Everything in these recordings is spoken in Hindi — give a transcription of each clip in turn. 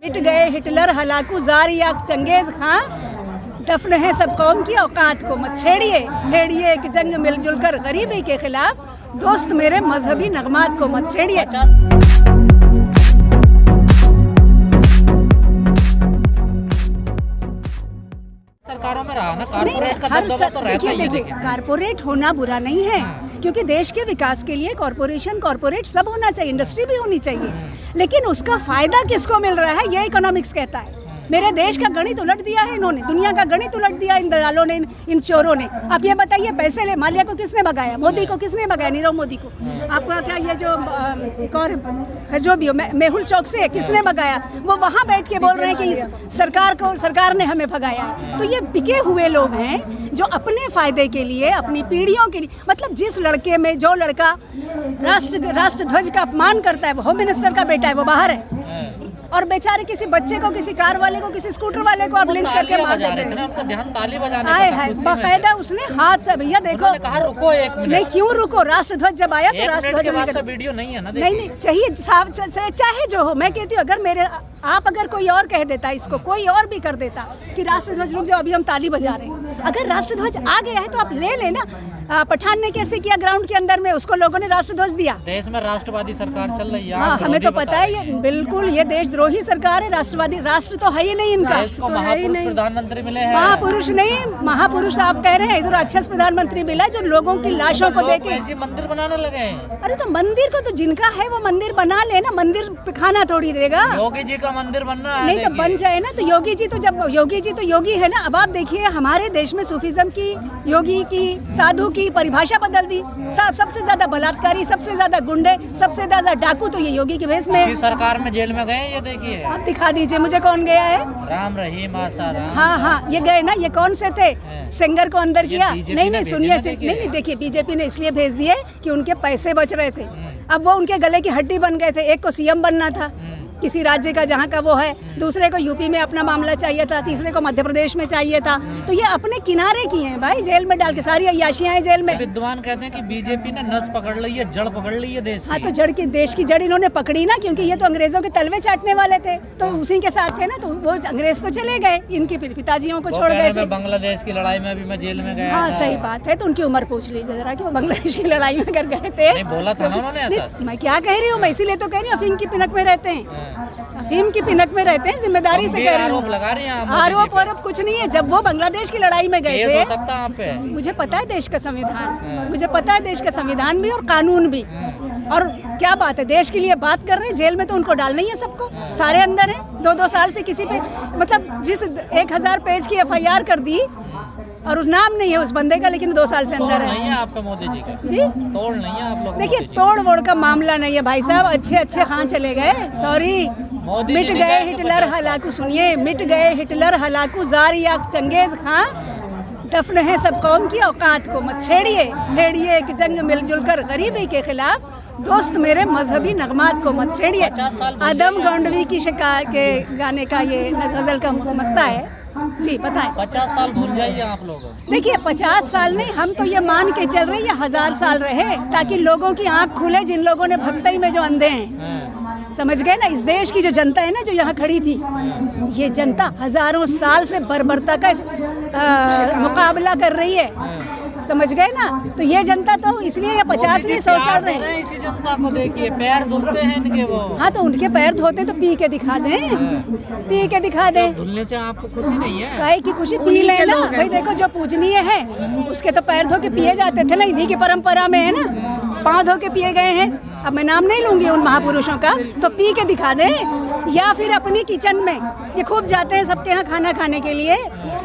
मिट गए हिटलर हलाकू जार या चंगेज खां, दफन है सब कौम की औकात को मत छेड़िए, छेड़िए कि जंग मिलजुल कर गरीबी के खिलाफ, दोस्त मेरे मजहबी नगमात को मत छेड़िए। सरकारों में रहा ना कारपोरेट का दबदबा तो रहता ही है। देखिए कारपोरेट होना बुरा नहीं है, क्योंकि देश के विकास के लिए कॉरपोरेट सब होना चाहिए, इंडस्ट्री भी होनी चाहिए, लेकिन उसका फायदा किसको मिल रहा है ये इकोनॉमिक्स कहता है। मेरे देश का गणित उलट दिया है इन्होंने, दुनिया का गणित उलट दिया इन दलालों ने, इन चोरों ने। आप ये बताइए पैसे ले, माल्या को किसने भगाया? मोदी को किसने भगाया? नीरव मोदी को। आपका क्या ये जो एक और जो भी हो मेहुल चौक से किसने भगाया? वो वहाँ बैठ के बोल रहे हैं कि सरकार ने हमें भगाया। तो ये बिके हुए लोग हैं जो अपने फायदे के लिए, अपनी पीढ़ियों के लिए, मतलब जिस लड़के में जो लड़का राष्ट्र ध्वज का अपमान करता है वो होम मिनिस्टर का बेटा है, वो बाहर है, और बेचारे किसी बच्चे को, किसी कार वाले को, किसी स्कूटर वाले को आप लिंच करके मार देते हैं। उनका ध्यान ताली बजाने आए है बाकायदा उसने हाथ से, भैया देखो कहा रुको एक मिनट। नहीं क्यों रुको, राष्ट्र ध्वज जब आया तो राष्ट्र ध्वज वीडियो नहीं है ना। नहीं चाहिए चाहे जो हो। मैं कहती हूँ अगर कोई और कह देता, इसको कोई और भी कर देता कि राष्ट्र ध्वज रुक जाओ अभी हम ताली बजा रहे हैं, अगर राष्ट्र ध्वज आ गया है तो आप ले लेना। पठान ने कैसे किया ग्राउंड के अंदर में, उसको लोगों ने राष्ट्र ध्वज दिया। देश में राष्ट्रवादी सरकार चल रही है। हाँ हमें तो पता है, ये बिल्कुल ये देशद्रोही सरकार है, राष्ट्रवादी राष्ट्र तो है ही नहीं इनका। प्रधानमंत्री मिले हैं, महापुरुष नहीं, महापुरुष आप कह रहे हैं, इधर राक्षस प्रधानमंत्री मिला जो लोगों की लाशों को देके ऐसे मंदिर बनाने लगे हैं। अरे तो मंदिर को तो जिनका है वो मंदिर बना ले ना, मंदिर पे खाना थोड़ी देगा। योगी जी का मंदिर बनना है, नहीं तो बन जाए ना। तो योगी जी तो योगी है ना। अब आप देखिए हमारे देश में सूफीज्म की, योगी की, साधु की परिभाषा बदल दी। सबसे ज्यादा बलात्कारी, सबसे ज्यादा गुंडे, सबसे ज्यादा डाकू तो ये योगी के भेष में। सरकार में जेल में गए, ये देखिए आप दिखा दीजिए मुझे कौन गया है। राम रहीम आसाराम। हाँ ये गए ना, ये कौन से थे? सेंगर को अंदर किया। नहीं सुनिए, नहीं देखिए बीजेपी ने इसलिए भेज दिए कि उनके पैसे बच रहे थे। अब वो उनके गले की हड्डी बन गए थे। एक को सीएम बनना था किसी राज्य का जहाँ का वो है, दूसरे को यूपी में अपना मामला चाहिए था, तीसरे को मध्य प्रदेश में चाहिए था। तो ये अपने किनारे किए हैं भाई, जेल में डाल के सारी अय्याशियां हैं जेल में। विद्वान कहते हैं कि बीजेपी ने नस पकड़ ली है, जड़ पकड़ ली है देश की। हाँ तो देश की जड़ इन्होंने पकड़ी ना, क्योंकि ये तो अंग्रेजों के तलवे चाटने वाले थे, तो उसी के साथ थे ना। तो वो अंग्रेज तो चले गए, इनके पिताजियों को छोड़ गए थे। बांग्लादेश की लड़ाई में भी मैं जेल में गया। हाँ सही बात है। तो उनकी उम्र पूछ लीजिए जरा कि वो बांग्लादेश की लड़ाई में अगर गए थे। बोला था ना उन्होंने ऐसा। मैं क्या कह रही हूँ, मैं इसीलिए तो कह रही हूँ अफीम की पिनक में रहते हैं, अफीम की पिनक में रहते हैं, जिम्मेदारी से कह रही हूँ। आरोप और कुछ नहीं है। जब वो बांग्लादेश की लड़ाई में गए थे, हो सकता है आप पे। मुझे पता है देश का संविधान, मुझे पता है देश का संविधान भी और कानून भी। और क्या बात है, देश के लिए बात कर रहे हैं, जेल में तो उनको डालना ही है सबको, सारे अंदर हैं। 2-2 साल से किसी पे, मतलब जिस 1000 पेज की FIR कर दी और उस नाम नहीं है उस बंदे का, लेकिन 2 साल से अंदर है। नहीं है आप पे मोदी जी का जी, तोड़ नहीं है आप लोग। देखिए तोड़ वोड़ का मामला नहीं है भाई साहब, अच्छे कहाँ चले गए। सॉरी, मिट गए हिटलर हलाकू, सुनिए, मिट गए हिटलर हलाकू जार या चंगेज खां, दफन है सब कौम की औकात को मत छेड़िए, छेड़िए कि जंग मिलजुल कर गरीबी के खिलाफ, दोस्त मेरे मजहबी नगमात को मत छेड़िए। आदम गौंडवी की शिकायत के गाने का ये गजल का मक्ता है जी, पता है। 50 साल भूल जाइए आप लोग। देखिए 50 साल नहीं, हम तो ये मान के चल रहे हैं ये 1000 साल रहे, ताकि लोगों की आंख खुले, जिन लोगों ने भक्ति में जो अंधे हैं। समझ गए ना, इस देश की जो जनता है ना, जो यहाँ खड़ी थी, ये जनता हजारों साल से बर्बरता का मुकाबला कर रही है। समझ गए ना, तो ये जनता तो इसलिए ये 50 नहीं 100 साल रहे। इसी जनता को देखिए, पैर धुलते हैं इनके वो। हाँ तो उनके पैर धोते तो पी के दिखा दें, पी के दिखा दें। धुलने से आपको खुशी नहीं है? काहे की खुशी, पी लेना भाई। देखो जो पूजनीय है उसके तो पैर धो के पिए जाते थे ना, इन्हीं की परंपरा में है ना, पाँव धो के पिए गए हैं। अब मैं नाम नहीं लूंगी उन महापुरुषों का, तो पी के दिखा दें। या फिर अपनी किचन में, ये खूब जाते हैं सबके यहाँ खाना खाने के लिए,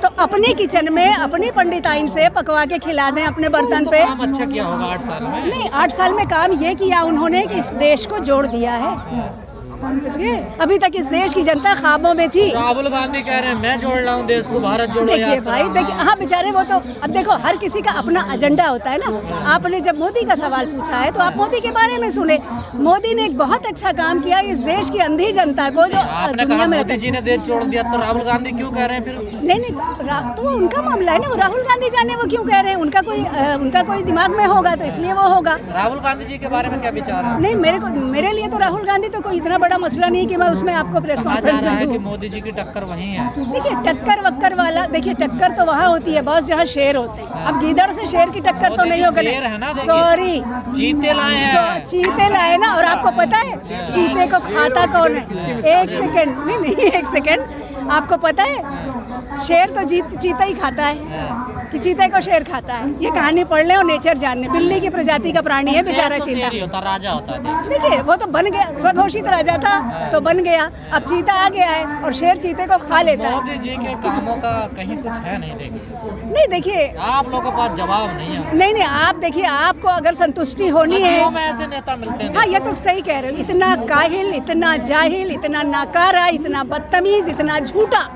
तो अपनी किचन में अपनी पंडिताइन से पकवा के खिला दें अपने बर्तन पे। काम अच्छा किया होगा 8 साल में। नहीं 8 साल में काम ये किया उन्होंने कि इस देश को जोड़ दिया है। समझ गए, अभी तक इस देश की जनता ख्वाबों में थी। राहुल गांधी कह रहे हैं मैं जोड़ रहा हूँ देश को, भारत जोड़ो। देखिए भाई, देखिए हाँ बेचारे वो तो, अब देखो हर किसी का अपना एजेंडा होता है ना। आपने जब मोदी का सवाल पूछा है तो आप मोदी के बारे में सुने। मोदी ने एक बहुत अच्छा काम किया इस देश की अंधी जनता को, जो दुनिया में मोदी जी ने देश छोड़ दिया, तो राहुल गांधी क्यों कह रहे हैं फिर? नहीं तो उनका मामला है ना, वो राहुल गांधी जाने वो क्यों कह रहे हैं, उनका कोई दिमाग में होगा तो इसलिए वो होगा। राहुल गांधी जी के बारे में क्या विचार है? नहीं मेरे लिए तो राहुल गांधी तो कोई इतना बड़ा मसला नहीं कि मैं उसमें आपको प्रेस कहा जा कॉन्फ्रेंस रहा में है कि दूं। मोदी जी की टक्कर वहीं है। देखिए टक्कर वक्कर वाला, देखिए टक्कर तो वहाँ होती है बॉस जहाँ शेर होते हैं। अब गीदड़ से शेर की टक्कर तो मोदी नहीं जी होगा। शेर है ना, देखिए। सॉरी, चीते लाए हैं। चीते लाए ना। और आपको पता है चीते को खाता कौन है? एक सेकंड, नहीं एक सेकंड, आपको पता है शेर तो चीता ही खाता है कि चीते को शेर खाता है। ये कहानी पढ़ ले और नेचर जान ले। बिल्ली की प्रजाति का प्राणी है बेचारा चीता। शेर ही होता, राजा होता है। देखिए वो तो बन गया, स्वघोषित राजा था तो बन गया, अब चीता आ गया है और शेर चीते को खा लेता है। मोदी जी के कामों का कहीं कुछ है नहीं। देखिए नहीं देखिए, आप लोगों के पास जवाब नहीं है। नहीं आप देखिए, आपको अगर संतुष्टि होनी है। सदियों में ऐसे नेता मिलते हैं। हाँ ये तो सही कह रहे हो। इतना काहिल, इतना जाहिल, इतना नाकारा, इतना बदतमीज, इतना झूठा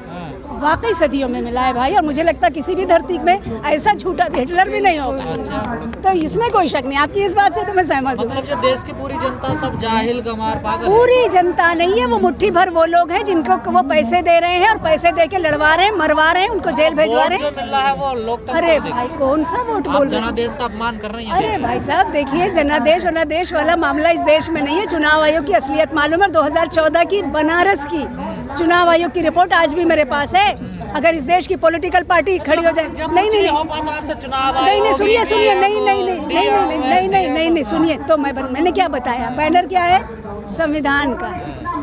वाकई सदियों में मिला है भाई। और मुझे लगता है किसी भी धरती में ऐसा झूठा हिटलर भी नहीं होगा। अच्छा, तो इसमें कोई शक नहीं। आपकी इस बात से तो मैं सहमत हूँ। मतलब जो देश की पूरी जनता सब जाहिल, गंवार, पागल है। पूरी जनता नहीं है, वो मुट्ठी भर वो लोग हैं जिनको वो पैसे दे रहे हैं और पैसे दे के लड़वा रहे हैं, मरवा रहे हैं, उनको जेल भेजवा रहे जो हैं। मिल रहा है वो लोकतंत्र। अरे भाई कौन सा वोट बोल रहे हैं? जनादेश का अपमान कर रही हैं। अरे भाई साहब देखिए, जनादेश वनादेश वाला मामला इस देश में नहीं है। चुनाव आयोग की असलियत मालूम है? 2014 की बनारस की चुनाव आयोग की रिपोर्ट आज भी मेरे पास है। अगर इस देश की पॉलिटिकल पार्टी खड़ी हो जाए, नहीं हो पाता आपसे चुनाव नहीं सुनिए नहीं सुनिए, तो मैंने क्या बताया? बैनर क्या है? संविधान का।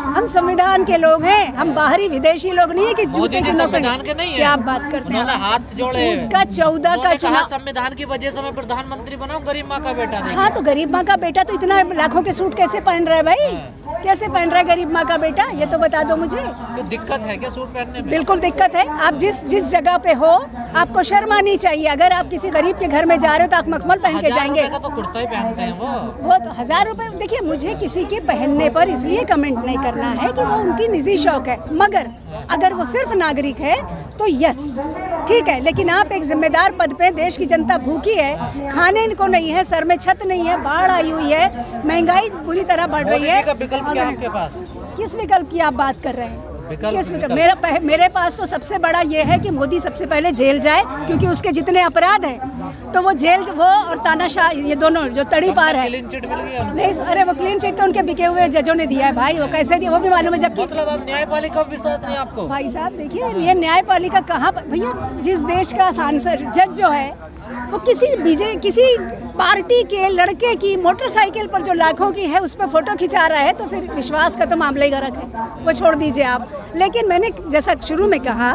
हम संविधान के लोग हैं, हम बाहरी विदेशी लोग नहीं है कि जूते की संविधान के नहीं है। क्या आप बात करते हैं? हाथ जोड़े। उसका 14 का चुनाव, संविधान की वजह से मैं प्रधानमंत्री बनाऊं, गरीब माँ का बेटा। हाँ तो गरीब माँ का बेटा तो इतना लाखों के सूट कैसे पहन रहा है भाई? कैसे पहन रहा है गरीब माँ का बेटा? ये तो बता दो मुझे। तो दिक्कत है क्या सूट पहनने में? बिल्कुल दिक्कत है। आप जिस जगह पे हो आपको शर्म आनी चाहिए। अगर आप किसी गरीब के घर में जा रहे हो तो आप मखमल पहन के जाएंगे। 1000 रुपए का तो कुर्ता ही पहनते हैं वो तो 1000 रुपए। देखिए मुझे किसी के पहनने पर इसलिए कमेंट नहीं करना है कि वो उनकी निजी शौक है, मगर अगर वो सिर्फ नागरिक है तो यस ठीक है। लेकिन आप एक जिम्मेदार पद पे, देश की जनता भूखी है, खाने को नहीं है, सर में छत नहीं है, बाढ़ आई हुई है, महंगाई बुरी तरह बढ़ रही है। विकल्प क्या आपके पास? किस विकल्प की आप बात कर रहे हैं? किस विकल्प? मेरे पास तो सबसे बड़ा ये है कि मोदी सबसे पहले जेल जाए, क्योंकि उसके जितने अपराध हैं तो वो जेल, वो और तानाशाह, ये दोनों जो तड़ी पार है। क्लीन चिट मिल गया नहीं, अरे वो क्लीन चिट तो उनके बिके हुए जजों ने दिया है भाई। वो कैसे दिया वो भी मालूम है। जबकि मतलब अब न्यायपालिका पर विश्वास नहीं आपको? भाई साहब देखिए, ये न्यायपालिका कहाँ पर भैया? जिस देश का सांसद जज जो है वो किसी पार्टी के लड़के की मोटरसाइकिल पर जो लाखों की है उस पर फोटो खिंचा रहा है, तो फिर विश्वास का तो मामला ही गलत है, वो छोड़ दीजिए आप। लेकिन मैंने जैसा शुरू में कहा,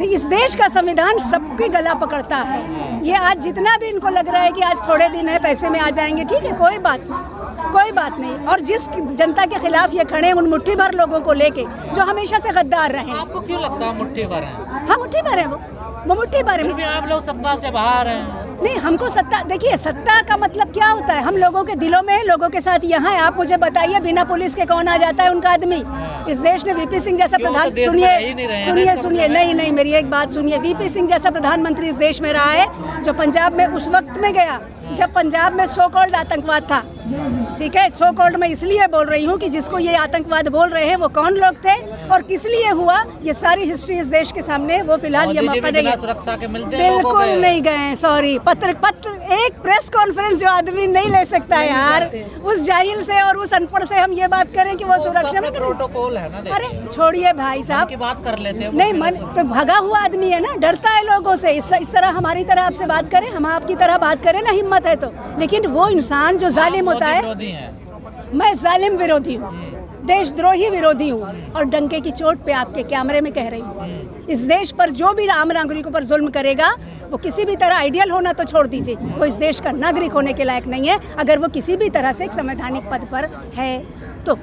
इस देश का संविधान सबके गला पकड़ता है। ये आज जितना भी इनको लग रहा है कि आज थोड़े दिन है, पैसे में आ जाएंगे, ठीक है, कोई बात नहीं। और जिस जनता के खिलाफ ये खड़े हैं, उन मुट्ठी भर लोगों को लेके जो हमेशा से गद्दार रहे। आपको क्यों लगता है मुट्ठी भर है? हाँ मुट्ठी भर है वो मुट्ठी भर है। आप लोग सत्ता से बाहर हैं। नहीं, हमको सत्ता, देखिए सत्ता का मतलब क्या होता है? हम लोगों के दिलों में है, लोगों के साथ यहाँ है। आप मुझे बताइए, बिना पुलिस के कौन आ जाता है उनका आदमी? इस देश ने वीपी सिंह जैसा प्रधान, सुनिए नहीं मेरी एक बात सुनिए। वीपी सिंह जैसा प्रधानमंत्री इस देश में रहा है, जो पंजाब में उस वक्त में गया जब पंजाब में सो कॉल्ड आतंकवाद था, ठीक है। सो कॉल्ड मैं इसलिए बोल रही हूँ कि जिसको ये आतंकवाद बोल रहे हैं वो कौन लोग थे और किस लिए हुआ, ये सारी हिस्ट्री इस देश के सामने। वो फिलहाल ये मौका नहीं है, सुरक्षा के मिलते बिल्कुल नहीं गए। सॉरी, पत्र एक प्रेस कॉन्फ्रेंस जो आदमी नहीं ले सकता है यार, उस जाहिल से और उस अनपढ़ से हम ये बात करें कि वो सुरक्षा में प्रोटोकॉल है ना। अरे छोड़िए भाई साहब, की बात कर लेते हैं। नहीं मन तो भगा हुआ आदमी है ना, डरता है लोगों से। इस तरह हमारी तरह आपसे बात करें, हम आपकी तरह बात करें ना, हिम्मत है तो। लेकिन वो इंसान जो जालिम होता है, मैं जालिम विरोधी हूँ, देशद्रोही विरोधी हूँ, और डंके की चोट पे आपके कैमरे में कह रही हूँ, इस देश पर जो भी आम नागरिकों पर जुल्म करेगा, वो किसी भी तरह आइडियल होना तो छोड़ दीजिए, वो इस देश का नागरिक होने के लायक नहीं है, अगर वो किसी भी तरह से एक संवैधानिक पद पर है तो।